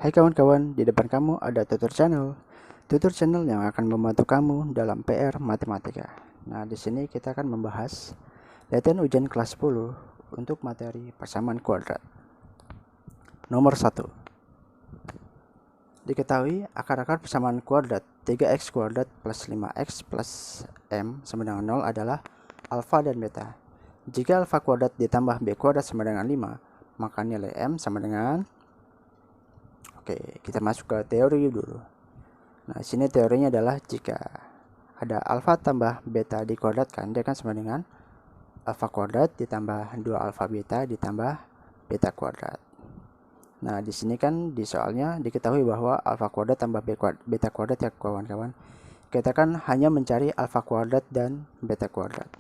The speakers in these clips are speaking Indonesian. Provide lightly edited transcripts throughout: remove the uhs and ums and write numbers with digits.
Hai kawan-kawan, di depan kamu ada tutor channel. Tutor channel yang akan membantu kamu dalam PR matematika. Nah, di sini kita akan membahas latihan ujian kelas 10 untuk materi persamaan kuadrat. Nomor 1. Diketahui akar-akar persamaan kuadrat 3x kuadrat plus 5x plus m sama dengan 0 adalah alfa dan beta. Jika alfa kuadrat ditambah b kuadrat sama dengan 5, maka nilai m sama dengan... Oke, kita masuk ke teori dulu. Nah, sini teorinya adalah jika ada alfa tambah beta dikuadratkan, dia akan sama dengan alfa kuadrat ditambah 2 alfa beta ditambah beta kuadrat. Nah, di sini kan di soalnya diketahui bahwa alfa kuadrat tambah beta kuadrat ya kawan-kawan. Kita kan hanya mencari alfa kuadrat dan beta kuadrat.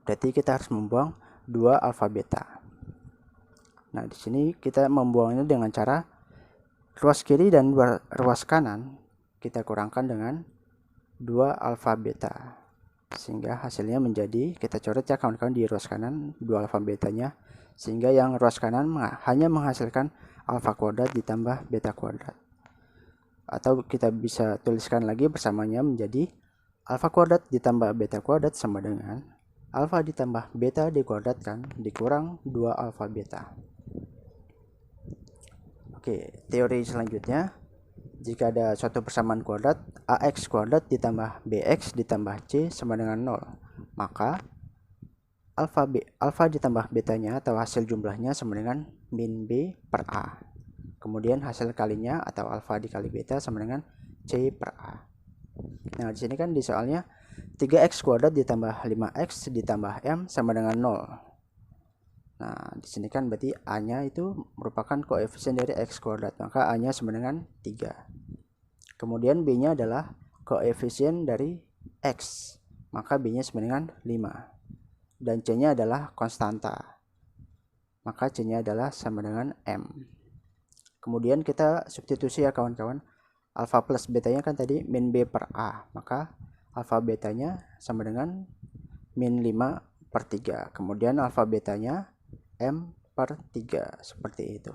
Berarti kita harus membuang 2 alfa beta. Nah, di sini kita membuangnya dengan cara ruas kiri dan ruas kanan kita kurangkan dengan 2 alfa beta. Sehingga hasilnya menjadi, kita coret ya kawan-kawan di ruas kanan 2 alfa betanya. Sehingga yang ruas kanan hanya menghasilkan alfa kuadrat ditambah beta kuadrat. Atau kita bisa tuliskan lagi bersamanya menjadi alfa kuadrat ditambah beta kuadrat sama dengan alfa ditambah beta dikuadratkan dikurang 2 alfa beta. Oke, teori selanjutnya, jika ada suatu persamaan kuadrat ax kuadrat ditambah bx ditambah c sama dengan 0, maka alfa ditambah betanya atau hasil jumlahnya sama dengan min b per a. Kemudian hasil kalinya atau alfa dikali beta sama dengan c per a. Nah, di sini kan di soalnya 3x kuadrat ditambah 5x ditambah m sama dengan 0. Nah, di sini kan berarti a-nya itu merupakan koefisien dari x kuadrat, maka a-nya sama dengan 3. Kemudian b-nya adalah koefisien dari x, maka b-nya sama dengan 5. Dan c-nya adalah konstanta, maka c-nya adalah sama dengan m. Kemudian kita substitusi ya kawan-kawan. Alfa plus betanya kan tadi min b per a, maka alfa betanya sama dengan min 5 per 3. Kemudian alfa betanya m per 3, seperti itu.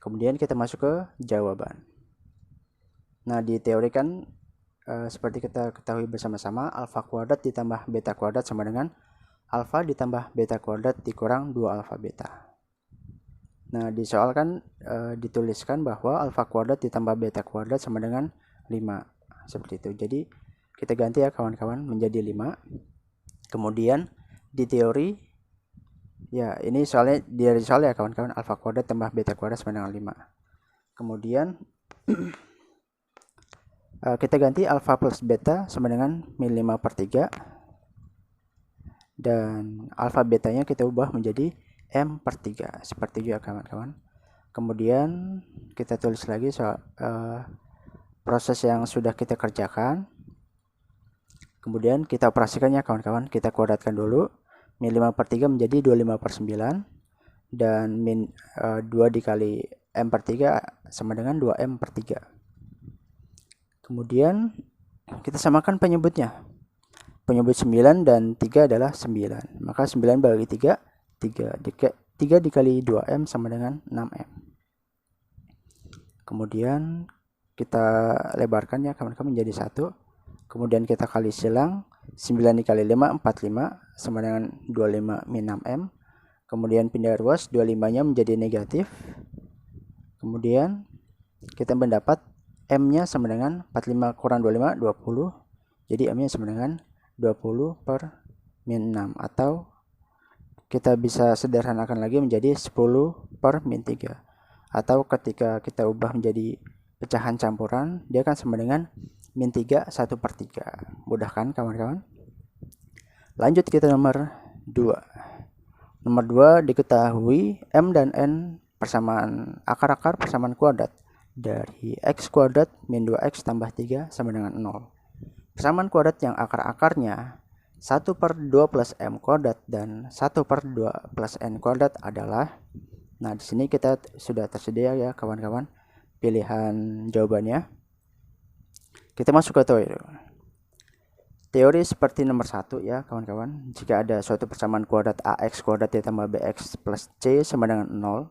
Kemudian kita masuk ke jawaban. Nah, di teori kan seperti kita ketahui bersama-sama, alfa kuadrat ditambah beta kuadrat sama dengan alfa ditambah beta kuadrat dikurang 2 alfa beta. Nah, di soal kan dituliskan bahwa alfa kuadrat ditambah beta kuadrat sama dengan 5, seperti itu. Jadi kita ganti ya kawan-kawan menjadi 5. Kemudian di teori, ya ini soalnya dari soal ya kawan-kawan, alfa kuadrat tambah beta kuadrat sama dengan 5. Kemudian kita ganti alfa plus beta sama dengan min 5 per 3. Dan alfa betanya kita ubah menjadi m per 3, seperti itu ya kawan-kawan. Kemudian kita tulis lagi soal proses yang sudah kita kerjakan. Kemudian kita operasikannya kawan-kawan. Kita kuadratkan dulu. Min 5 per 3 menjadi 25 per 9. Dan min 2 dikali m per 3 sama dengan 2m per 3. Kemudian kita samakan penyebutnya. Penyebut 9 dan 3 adalah 9. Maka 9 bagi 3, 3 dikali 2m sama dengan 6m. Kemudian kita lebarkan ya kawan-kawan menjadi 1. Kemudian kita kali silang, 9 dikali 5, 45 sama dengan 25 min 6m. Kemudian pindah ruas, 25 nya menjadi negatif. Kemudian kita mendapat m-nya sama dengan 45 kurang 25, 20. Jadi m-nya sama dengan 20 per min 6, atau kita bisa sederhanakan lagi menjadi 10 per min 3. Atau ketika kita ubah menjadi pecahan campuran, dia akan sama dengan min 3 1 per 3. Mudah kan kawan-kawan? Lanjut kita nomor 2. Nomor 2, diketahui m dan n persamaan akar-akar persamaan kuadrat dari x kuadrat min 2x tambah 3 sama dengan 0. Persamaan kuadrat yang akar-akarnya 1 per 2 plus m kuadrat dan 1 per 2 plus n kuadrat adalah, nah di sini kita sudah tersedia ya kawan-kawan pilihan jawabannya. Kita masuk ke teori. Teori seperti nomor 1 ya kawan-kawan. Jika ada suatu persamaan kuadrat ax kuadrat ditambah bx plus c sama dengan 0,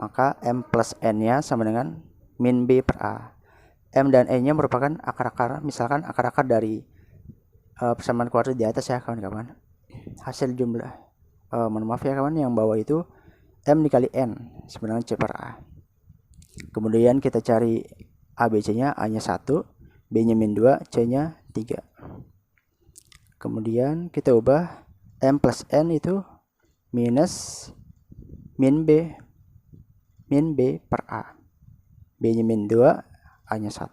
maka M plus N-nya sama dengan min B per A. M dan N-nya merupakan akar-akar, misalkan akar-akar dari persamaan kuadrat di atas ya kawan-kawan. Hasil jumlah, mohon maaf ya kawan, yang bawah itu M dikali N sama dengan C per A. Kemudian kita cari ABC-nya, A-nya 1, B-nya min 2, C-nya 3. Kemudian kita ubah M plus N itu minus min B per A. B-nya min 2, A-nya 1.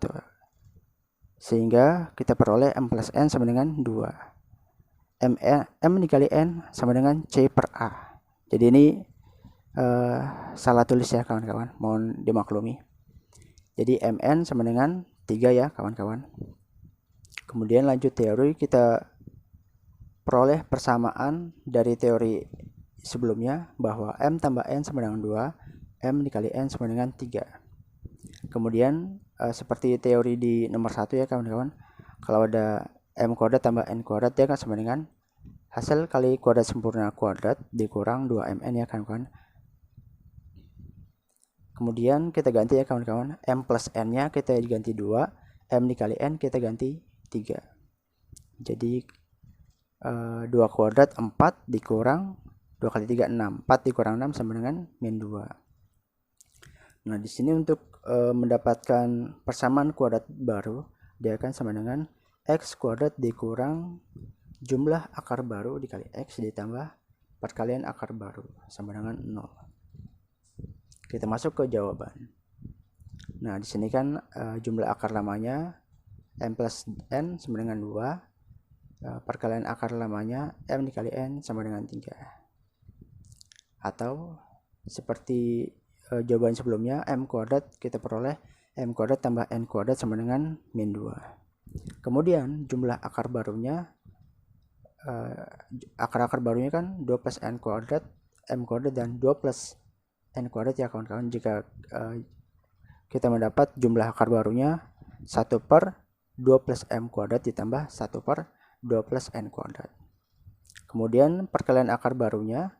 Sehingga kita peroleh M plus N sama dengan 2. M dikali N sama dengan C per A. Jadi ini salah tulis ya kawan-kawan, mohon dimaklumi. Jadi Mn sama dengan 3 ya kawan-kawan. Kemudian lanjut teori, kita peroleh persamaan dari teori sebelumnya bahwa M tambah N sama dengan 2, M dikali N sama dengan 3. Kemudian seperti teori di nomor 1 ya kawan-kawan, kalau ada M kuadrat tambah N kuadrat dia akan sama dengan hasil kali kuadrat sempurna kuadrat dikurang 2Mn ya kawan-kawan. Kemudian kita ganti ya kawan-kawan, M plus N nya kita ganti 2, M dikali N kita ganti 3. Jadi 2 kuadrat 4 dikurang 2 kali 3 6, 4 dikurang 6 sama dengan min 2. Nah di sini untuk mendapatkan persamaan kuadrat baru, dia akan sama dengan X kuadrat dikurang jumlah akar baru dikali X ditambah perkalian akar baru sama dengan 0. Kita masuk ke jawaban. Nah, di sini kan jumlah akar lamanya M plus N sama dengan 2. Perkalian akar lamanya M dikali N sama dengan 3. Atau seperti jawaban sebelumnya, M kuadrat kita peroleh M kuadrat tambah N kuadrat sama dengan min 2. Kemudian jumlah akar barunya, akar-akar barunya kan 2 plus N kuadrat, M kuadrat, dan 2 plus N kuadrat ya kawan-kawan. Jika kita mendapat jumlah akar barunya 1 per 2 plus M kuadrat ditambah 1 per 2 plus N kuadrat. Kemudian perkalian akar barunya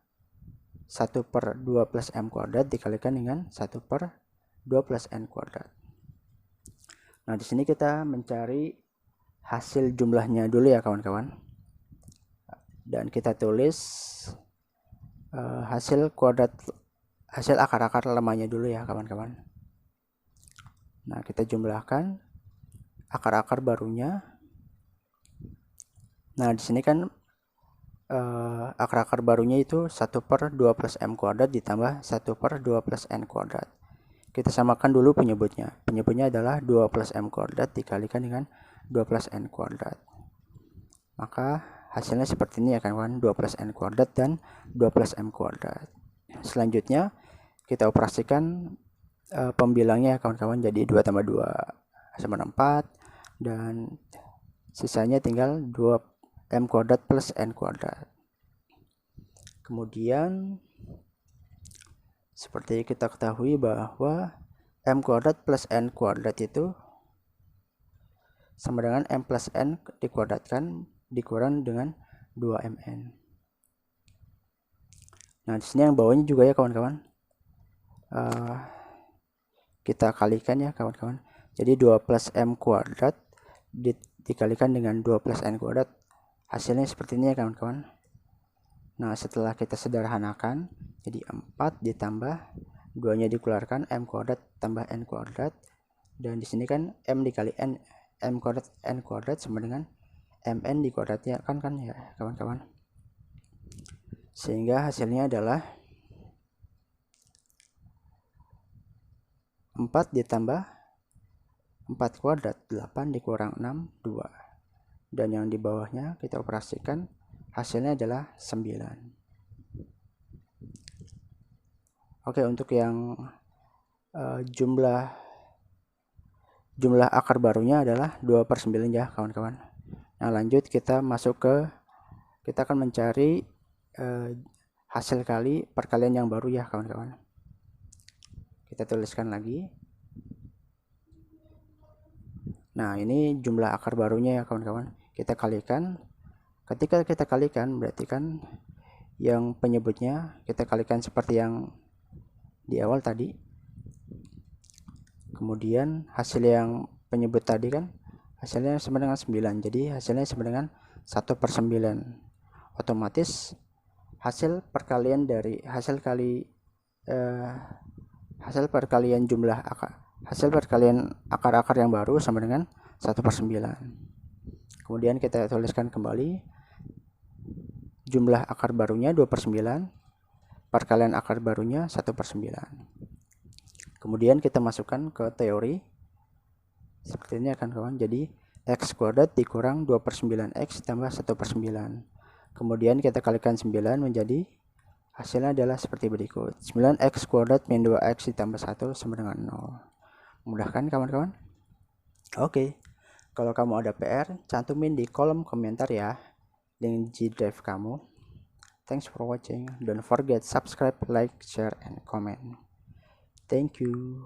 1 per 2 plus M kuadrat dikalikan dengan 1 per 2 plus N kuadrat. Nah di sini kita mencari hasil jumlahnya dulu ya kawan-kawan. Dan kita tulis hasil akar-akar lemahnya dulu ya kawan-kawan. Nah kita jumlahkan akar-akar barunya. Nah di sini kan akar-akar barunya itu 1 per 2 plus M kuadrat ditambah 1 per 2 plus N kuadrat. Kita samakan dulu penyebutnya. Penyebutnya adalah 2 plus M kuadrat dikalikan dengan 2 plus N kuadrat. Maka hasilnya seperti ini ya kawan-kawan, 2 plus N kuadrat dan 2 plus M kuadrat. Selanjutnya kita operasikan pembilangnya ya kawan-kawan, jadi 2 tambah 2 sama 4, dan sisanya tinggal 2M kuadrat plus N kuadrat. Kemudian seperti kita ketahui bahwa M kuadrat plus N kuadrat itu sama dengan M plus N dikuadratkan dikurang dengan 2Mn. Nah di sini yang bawahnya juga ya kawan-kawan, kita kalikan ya kawan-kawan. Jadi 2 plus M kuadrat dikalikan dengan 2 plus N kuadrat, hasilnya seperti ini ya kawan-kawan. Nah setelah kita sederhanakan, jadi 4 ditambah 2 nya dikeluarkan, M kuadrat tambah N kuadrat, dan di sini kan M dikali N, M kuadrat N kuadrat sama dengan Mn dikuadratnya kan ya kawan-kawan. Sehingga hasilnya adalah 4 ditambah 4 kuadrat 8 dikurang 6 2, dan yang di bawahnya kita operasikan, hasilnya adalah 9. Oke, untuk yang jumlah akar barunya adalah 2 per 9 ya kawan-kawan. Nah lanjut kita akan mencari hasil kali perkalian yang baru ya kawan-kawan. Kita tuliskan lagi. Nah ini jumlah akar barunya ya kawan-kawan, kita kalikan. Ketika kita kalikan berarti kan yang penyebutnya kita kalikan seperti yang di awal tadi. Kemudian hasil yang penyebut tadi kan hasilnya sama dengan 9, jadi hasilnya sama dengan 1/9. Otomatis hasil perkalian dari hasil perkalian jumlah hasil perkalian akar-akar yang baru sama dengan 1/9. Kemudian kita tuliskan kembali jumlah akar barunya 2/9, perkalian akar barunya 1/9. Kemudian kita masukkan ke teori seperti ini kan kawan. Jadi x kuadrat dikurang 2/9x tambah 1/9. Kemudian kita kalikan 9 menjadi hasilnya adalah seperti berikut. 9x kuadrat min 2x ditambah 1 sama dengan 0. Mudah kan kawan-kawan? Oke. Kalau kamu ada PR, cantumin di kolom komentar ya dengan G Drive kamu. Thanks for watching. Don't forget subscribe, like, share, and comment. Thank you.